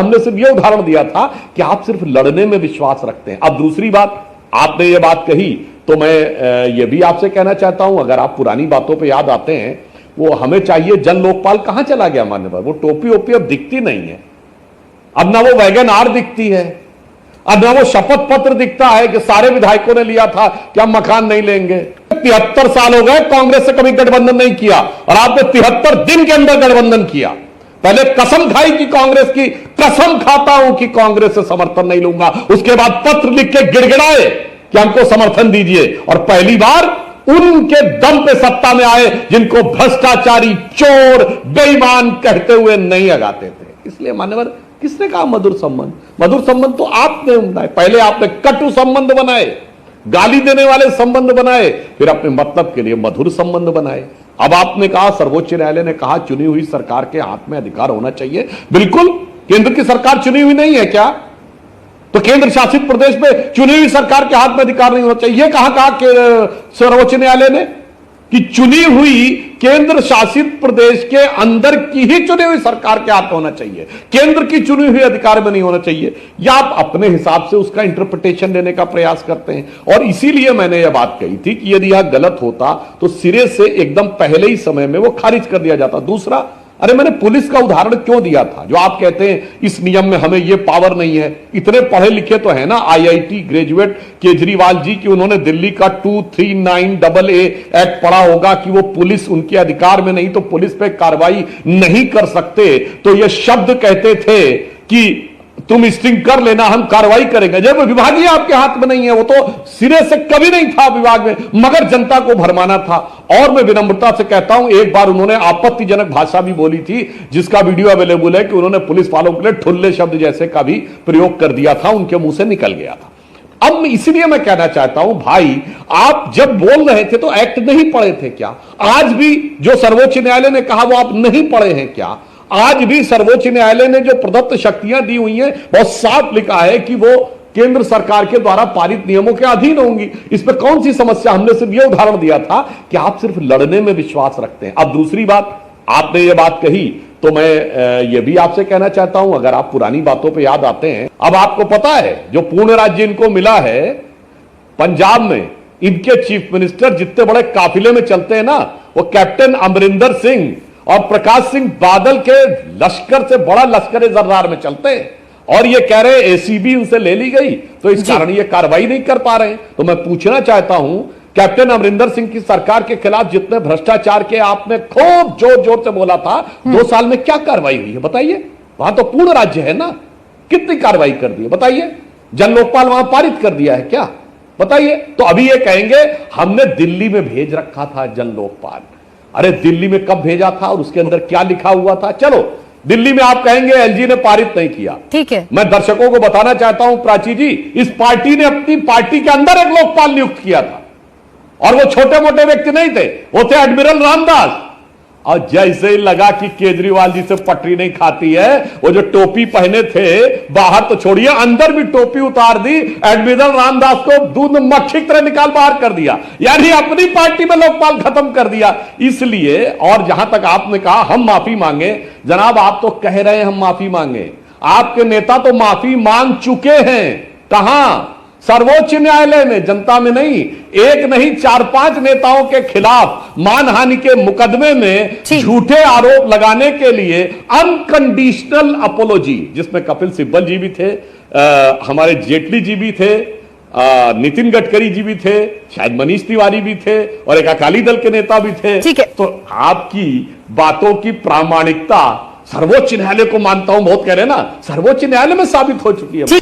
हमने सिर्फ ये उदाहरण दिया था कि आप सिर्फ लड़ने में विश्वास रखते हैं। अब दूसरी बात, आपने ये बात कही तो मैं ये भी आपसे कहना चाहता हूं, अगर आप पुरानी बातों पे याद आते हैं, वो हमें चाहिए जन लोकपाल कहां चला गया मान्यवर? वो टोपी ओपी अब दिखती नहीं है, अब ना वो वैगन आर दिखती है, अब ना वो शपथ पत्र दिखता है कि सारे विधायकों ने लिया था कि हम मकान नहीं लेंगे। 73 साल हो गए कांग्रेस से कभी गठबंधन नहीं किया, और आपने 73 दिन के अंदर गठबंधन किया। पहले कसम खाई कि कांग्रेस की, कसम खाता हूं कि कांग्रेस से समर्थन नहीं लूंगा, उसके बाद पत्र लिख के गिड़गिड़ाए कि हमको समर्थन दीजिए, और पहली बार उनके दम पे सत्ता में आए जिनको भ्रष्टाचारी, चोर, बेईमान कहते हुए नहीं लगाते थे। इसलिए मान्यवर, किसने कहा मधुर संबंध? मधुर संबंध तो आपने बनाए। पहले आपने कटु संबंध बनाए, गाली देने वाले संबंध बनाए, फिर अपने मतलब के लिए मधुर संबंध बनाए। अब आपने कहा, सर्वोच्च न्यायालय ने कहा चुनी हुई सरकार के हाथ में अधिकार होना चाहिए। बिल्कुल, केंद्र की सरकार चुनी हुई नहीं है क्या? तो केंद्र शासित प्रदेश में चुनी हुई सरकार के हाथ में अधिकार नहीं होना चाहिए। कहा सर्वोच्च न्यायालय ने कि चुनी हुई केंद्र शासित प्रदेश के अंदर की ही चुनी हुई सरकार के हाथ होना चाहिए, केंद्र की चुनी हुई अधिकार में नहीं होना चाहिए। या आप अपने हिसाब से उसका इंटरप्रिटेशन लेने का प्रयास करते हैं, और इसीलिए मैंने यह बात कही थी कि यदि यह गलत होता तो सिरे से एकदम पहले ही समय में वो खारिज कर दिया जाता। दूसरा, अरे मैंने पुलिस का उदाहरण क्यों दिया था? जो आप कहते हैं इस नियम में हमें ये पावर नहीं है, इतने पढ़े लिखे तो है ना आईआईटी ग्रेजुएट केजरीवाल जी की, उन्होंने दिल्ली का 239AA एक्ट पढ़ा होगा कि वो पुलिस उनके अधिकार में नहीं तो पुलिस पे कार्रवाई नहीं कर सकते। तो ये शब्द कहते थे कि तुम स्ट्रिंग कर लेना, हम कार्रवाई करेंगे। जब विभाग ही आपके हाथ में नहीं है, वो तो सिरे से कभी नहीं था विभाग में, मगर जनता को भरमाना था। और मैं विनम्रता से कहता हूं, एक बार उन्होंने आपत्तिजनक भाषा भी बोली थी, जिसका वीडियो अवेलेबल है, कि उन्होंने पुलिस वालों के लिए ठुल्ले शब्द जैसे का भी प्रयोग कर दिया था, उनके मुंह से निकल गया था। अब इसलिए मैं कहना चाहता हूं, भाई आप जब बोल रहे थे तो एक्ट नहीं पढ़े थे क्या? आज भी जो सर्वोच्च न्यायालय ने कहा वो आप नहीं पढ़े हैं क्या? आज भी सर्वोच्च न्यायालय ने जो प्रदत्त शक्तियां दी हुई हैं, बहुत साफ लिखा है कि वो केंद्र सरकार के द्वारा पारित नियमों के अधीन होंगी। इस पर कौन सी समस्या? हमने सिर्फ यह उदाहरण दिया था कि आप सिर्फ लड़ने में विश्वास रखते हैं। अब दूसरी बात, आपने ये बात कही तो मैं ये भी आपसे कहना चाहता हूं, अगर आप पुरानी बातों पर याद आते हैं, अब आपको पता है जो पूर्ण राज्य इनको मिला है पंजाब में, इनके चीफ मिनिस्टर जितने बड़े काफिले में चलते हैं ना, वो कैप्टन अमरिंदर सिंह और प्रकाश सिंह बादल के लश्कर से बड़ा लश्कर जर्रार में चलते हैं, और ये कह रहे एसीबी उनसे ले ली गई, तो इस कारण ये कार्रवाई नहीं कर पा रहे हैं। तो मैं पूछना चाहता हूं, कैप्टन अमरिंदर सिंह की सरकार के खिलाफ जितने भ्रष्टाचार के आपने खूब जोर जोर से बोला था, 2 साल में क्या कार्रवाई हुई है बताइए? वहां तो पूर्ण राज्य है ना, कितनी कार्रवाई कर दी है बताइए? जन लोकपाल वहां पारित कर दिया है क्या बताइए? तो अभी ये कहेंगे हमने दिल्ली में भेज रखा था जन लोकपाल। अरे दिल्ली में कब भेजा था और उसके अंदर क्या लिखा हुआ था? चलो दिल्ली में आप कहेंगे एलजी ने पारित नहीं किया, ठीक है। मैं दर्शकों को बताना चाहता हूं प्राची जी, इस पार्टी ने अपनी पार्टी के अंदर एक लोकपाल नियुक्त किया था, और वो छोटे मोटे व्यक्ति नहीं थे, वो थे एडमिरल रामदास। और जैसे ही लगा कि केजरीवाल जी से पटरी नहीं खाती है, वो जो टोपी पहने थे बाहर तो छोड़िए, अंदर भी टोपी उतार दी, एडमिरल रामदास को दूध में मक्खी की तरह निकाल बाहर कर दिया, यानी अपनी पार्टी में लोकपाल खत्म कर दिया। इसलिए, और जहां तक आपने कहा हम माफी मांगे, जनाब आप तो कह रहे हैं हम माफी मांगे, आपके नेता तो माफी मांग चुके हैं। कहां? सर्वोच्च न्यायालय में, जनता में नहीं। एक नहीं 4-5 नेताओं के खिलाफ मानहानि के मुकदमे में झूठे आरोप लगाने के लिए अनकंडीशनल अपोलॉजी, जिसमें कपिल सिब्बल जी भी थे, हमारे जेटली जी भी थे, नितिन गडकरी जी भी थे, शायद मनीष तिवारी भी थे, और एक अकाली दल के नेता भी थे। तो आपकी बातों की प्रामाणिकता सर्वोच्च न्यायालय को मानता हूं, बहुत कह रहे हैं ना, सर्वोच्च न्यायालय में साबित हो चुकी है।